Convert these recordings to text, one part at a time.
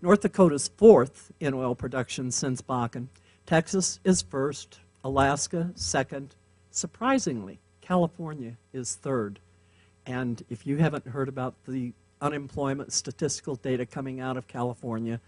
North Dakota's fourth in oil production since Bakken. Texas is first, Alaska second. Surprisingly, California is third. And if you haven't heard about the unemployment statistical data coming out of California,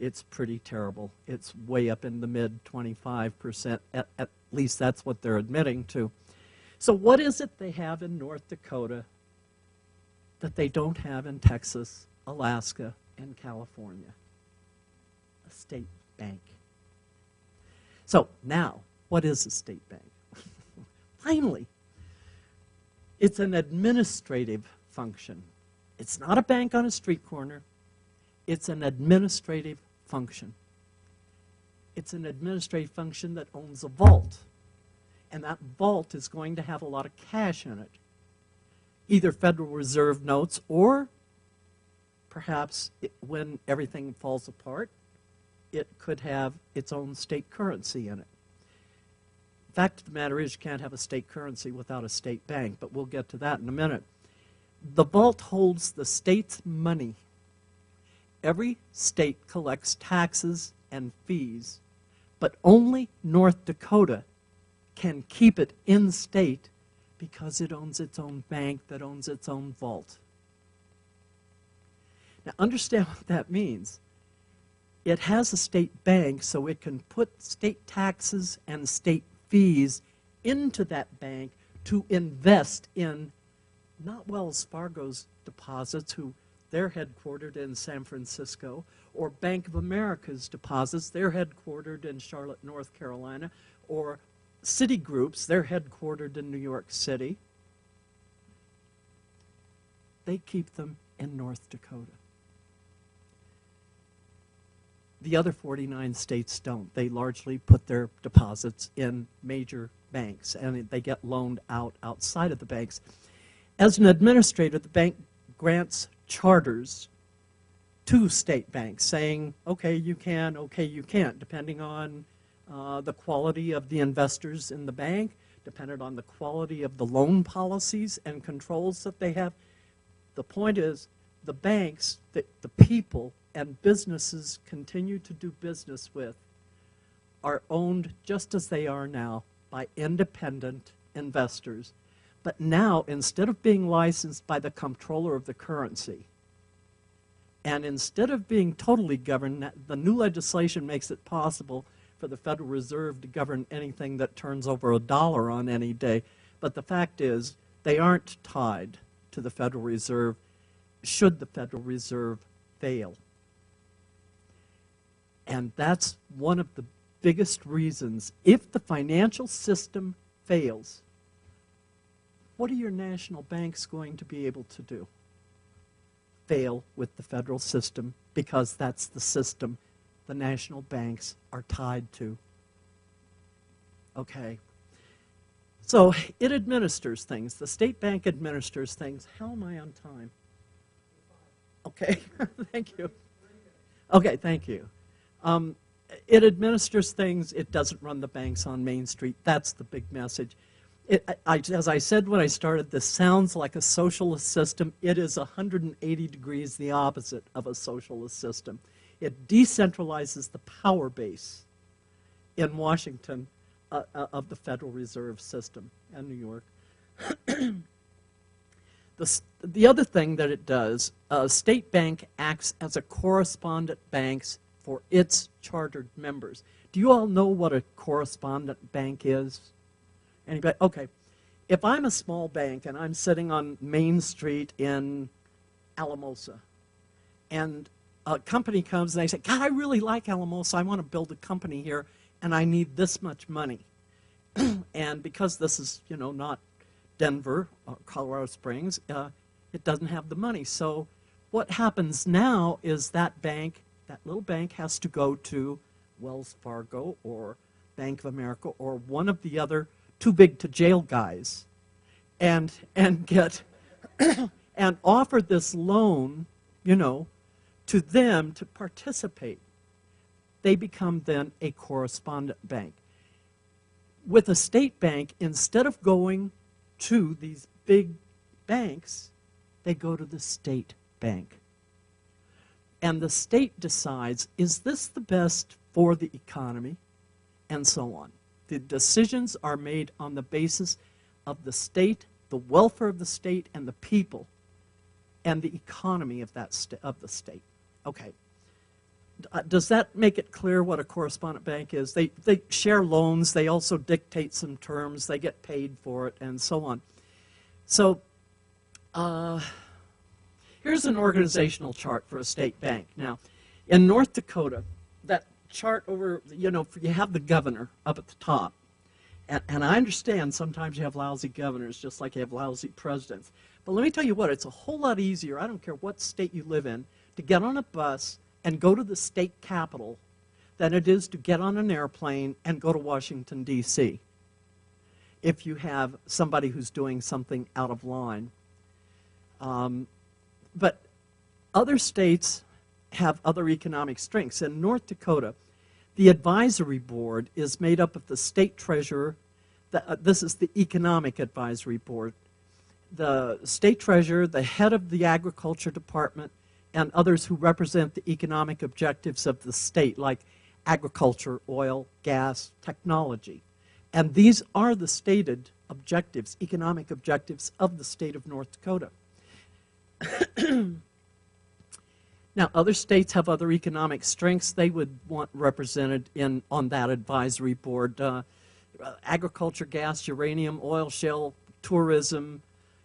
it's pretty terrible. It's way up in the mid 25%. At least that's what they're admitting to. So what is it they have in North Dakota that they don't have in Texas, Alaska, and California? A state bank. So now, what is a state bank? Finally, it's an administrative function. It's not a bank on a street corner. It's an administrative function. It's an administrative function that owns a vault. And that vault is going to have a lot of cash in it. Either Federal Reserve notes or perhaps when everything falls apart, it could have its own state currency in it. The fact of the matter is you can't have a state currency without a state bank, but we'll get to that in a minute. The vault holds the state's money. Every state collects taxes and fees, but only North Dakota can keep it in state because it owns its own bank that owns its own vault. Now understand what that means. It has a state bank so it can put state taxes and state fees into that bank to invest in not Wells Fargo's deposits, who they're headquartered in San Francisco, or Bank of America's deposits, they're headquartered in Charlotte, North Carolina, or Citigroup's, they're headquartered in New York City. They keep them in North Dakota. The other 49 states don't. They largely put their deposits in major banks, and they get loaned out outside of the banks. As an administrator, the bank grants charters to state banks saying, okay, you can, okay, you can't, depending on the quality of the investors in the bank, depending on the quality of the loan policies and controls that they have. The point is, the banks that the people and businesses continue to do business with are owned just as they are now by independent investors. But now, instead of being licensed by the comptroller of the currency, and instead of being totally governed, the new legislation makes it possible for the Federal Reserve to govern anything that turns over $1 on any day. But the fact is, they aren't tied to the Federal Reserve should the Federal Reserve fail. And that's one of the biggest reasons. If the financial system fails, what are your national banks going to be able to do? Fail with the federal system, because that's the system the national banks are tied to. Okay. So it administers things. The state bank administers things. How am I on time? Okay, thank you. Okay, thank you. It administers things. It doesn't run the banks on Main Street. That's the big message. As I said when I started, this sounds like a socialist system. It is 180 degrees the opposite of a socialist system. It decentralizes the power base in Washington of the Federal Reserve System and New York. The other thing that it does, a state bank acts as a correspondent bank for its chartered members. Do you all know what a correspondent bank is? Anybody? Okay. If I'm a small bank and I'm sitting on Main Street in Alamosa, and a company comes and they say, God, I really like Alamosa. I want to build a company here, and I need this much money. And because this is, you know, not Denver or Colorado Springs, it doesn't have the money. So what happens now is that bank, that little bank, has to go to Wells Fargo or Bank of America or one of the other too big to jail guys and get and offer this loan, you know, to them to participate. They become then a correspondent bank. With a state bank, instead of going to these big banks, they go to the state bank. And the state decides, is this the best for the economy? And so on. The decisions are made on the basis of the state, the welfare of the state, and the people, and the economy of the state. Okay. Does that make it clear what a correspondent bank is? They share loans, they also dictate some terms, they get paid for it, and so on. So here's an organizational chart for a state bank. Now, in North Dakota, that chart over, you know, you have the governor up at the top. And I understand sometimes you have lousy governors, just like you have lousy presidents. But let me tell you what, it's a whole lot easier, I don't care what state you live in, to get on a bus and go to the state capitol than it is to get on an airplane and go to Washington, D.C. if you have somebody who's doing something out of line. But other states have other economic strengths. In North Dakota, the advisory board is made up of the state treasurer. This is the economic advisory board. The state treasurer, the head of the agriculture department, and others who represent the economic objectives of the state, like agriculture, oil, gas, technology. And these are the stated objectives, economic objectives of the state of North Dakota. Now, other states have other economic strengths they would want represented on that advisory board. Agriculture, gas, uranium, oil, shale, tourism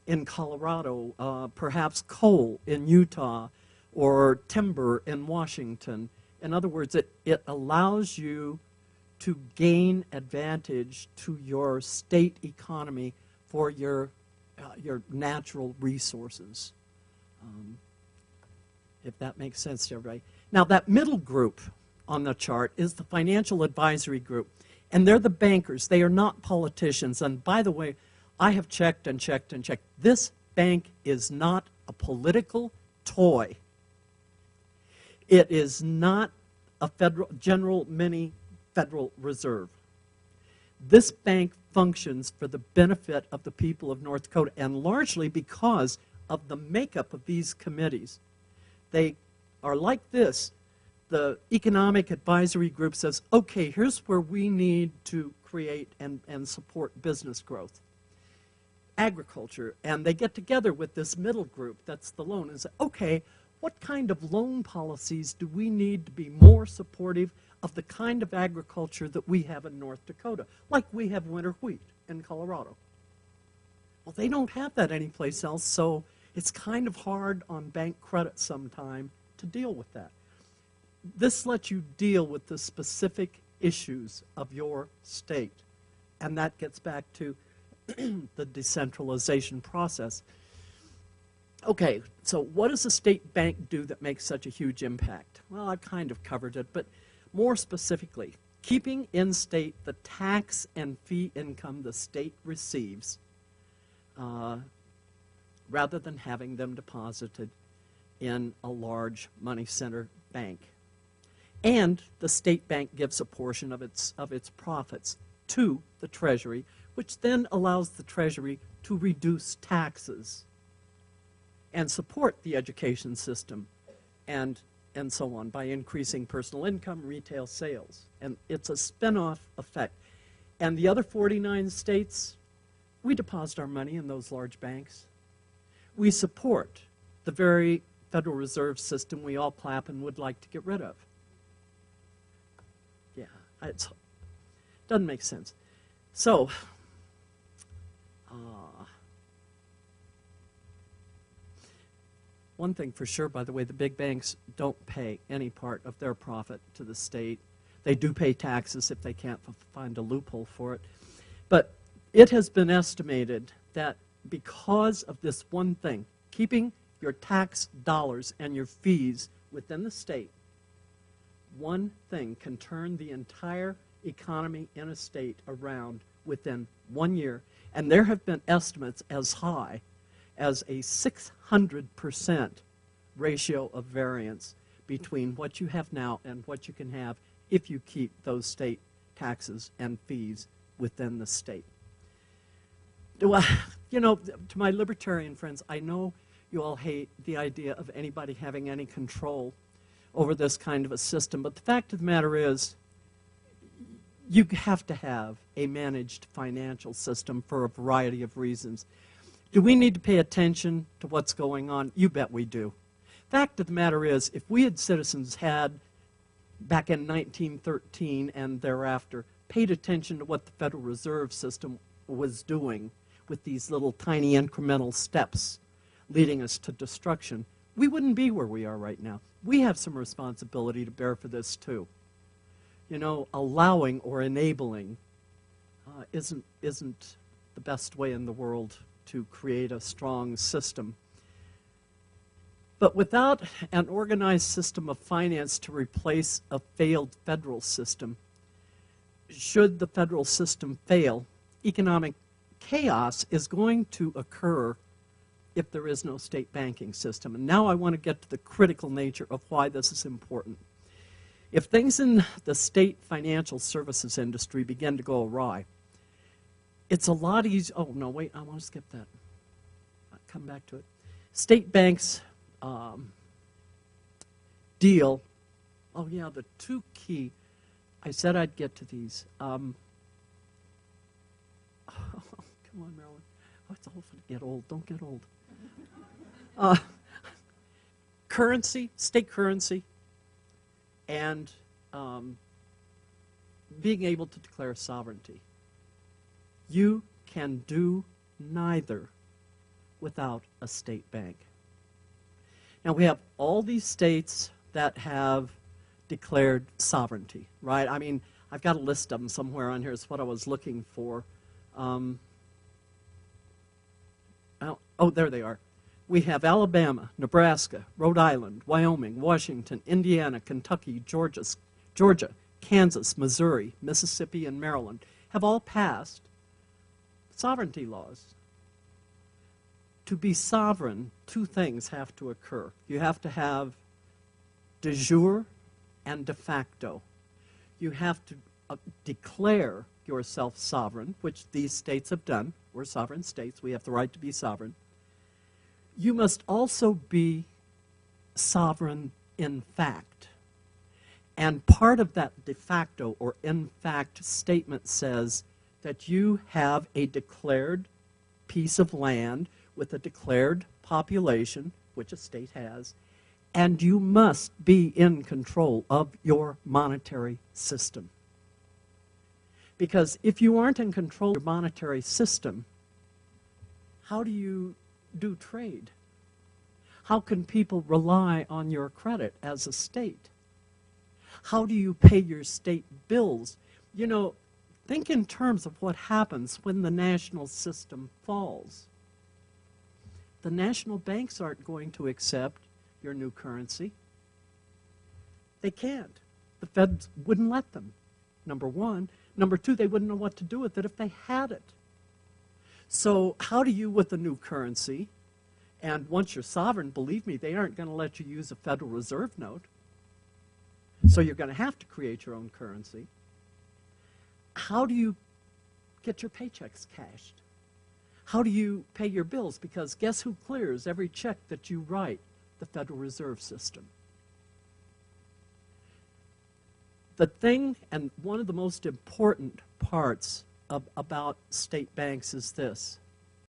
in Colorado, perhaps coal in Utah, or timber in Washington. In other words, it allows you to gain advantage to your state economy for your natural resources. If that makes sense to everybody. Now, that middle group on the chart is the financial advisory group, and they're the bankers. They are not politicians. And by the way, I have checked and checked and checked. This bank is not a political toy. It is not a general mini Federal Reserve. This bank functions for the benefit of the people of North Dakota, and largely because of the makeup of these committees. They are like this. The economic advisory group says, okay, here's where we need to create and support business growth. Agriculture, and they get together with this middle group, that's the loan, and say, okay, what kind of loan policies do we need to be more supportive of the kind of agriculture that we have in North Dakota, like we have winter wheat in Colorado? Well, they don't have that anyplace else, so it's kind of hard on bank credit sometime to deal with that. This lets you deal with the specific issues of your state, and that gets back to the decentralization process. Okay, so what does a state bank do that makes such a huge impact? Well, I've kind of covered it, but more specifically, keeping in state the tax and fee income the state receives rather than having them deposited in a large money center bank. And the state bank gives a portion of its profits to the Treasury, which then allows the Treasury to reduce taxes and support the education system and so on by increasing personal income, retail sales. And it's a spin-off effect. And the other 49 states, we deposit our money in those large banks. We support the very Federal Reserve System we all clap and would like to get rid of. Yeah, it doesn't make sense. So, one thing for sure, by the way, the big banks don't pay any part of their profit to the state. They do pay taxes if they can't find a loophole for it. But it has been estimated that because of this one thing, keeping your tax dollars and your fees within the state, one thing can turn the entire economy in a state around within 1 year. And there have been estimates as high as a 600% ratio of variance between what you have now and what you can have if you keep those state taxes and fees within the state. You know, to my libertarian friends, I know you all hate the idea of anybody having any control over this kind of a system. But the fact of the matter is, you have to have a managed financial system for a variety of reasons. Do we need to pay attention to what's going on? You bet we do. Fact of the matter is, if we as citizens had, back in 1913 and thereafter, paid attention to what the Federal Reserve System was doing with these little tiny incremental steps leading us to destruction, we wouldn't be where we are right now. We have some responsibility to bear for this too. You know, allowing or enabling isn't the best way in the world to create a strong system. But without an organized system of finance to replace a failed federal system, should the federal system fail, economic chaos is going to occur if there is no state banking system. And now I want to get to the critical nature of why this is important. If things in the state financial services industry begin to go awry, it's a lot easier. Oh, no, wait, I want to skip that. I'll come back to it. State banks deal, oh yeah, the two key, I said I'd get to these. Oh, come on, Marilyn. Oh, it's awful to get old. Don't get old. Currency, state currency, and being able to declare sovereignty. You can do neither without a state bank. Now, we have all these states that have declared sovereignty, right? I mean, I've got a list of them somewhere on here. It's what I was looking for. Oh, there they are. We have Alabama, Nebraska, Rhode Island, Wyoming, Washington, Indiana, Kentucky, Georgia, Kansas, Missouri, Mississippi, and Maryland have all passed sovereignty laws. To be sovereign, two things have to occur. You have to have de jure and de facto. You have to declare yourself sovereign, which these states have done. We're sovereign states. We have the right to be sovereign. You must also be sovereign in fact. And part of that de facto or in fact statement says that you have a declared piece of land with a declared population, which a state has, and you must be in control of your monetary system. Because if you aren't in control of your monetary system, how do you do trade? How can people rely on your credit as a state? How do you pay your state bills? You know, think in terms of what happens when the national system falls. The national banks aren't going to accept your new currency. They can't. The feds wouldn't let them, number one. Number two, they wouldn't know what to do with it if they had it. So how do you, with a new currency, and once you're sovereign, believe me, they aren't going to let you use a Federal Reserve note. So you're going to have to create your own currency. How do you get your paychecks cashed? How do you pay your bills? Because guess who clears every check that you write? The Federal Reserve System. The thing, and one of the most important parts about state banks is this.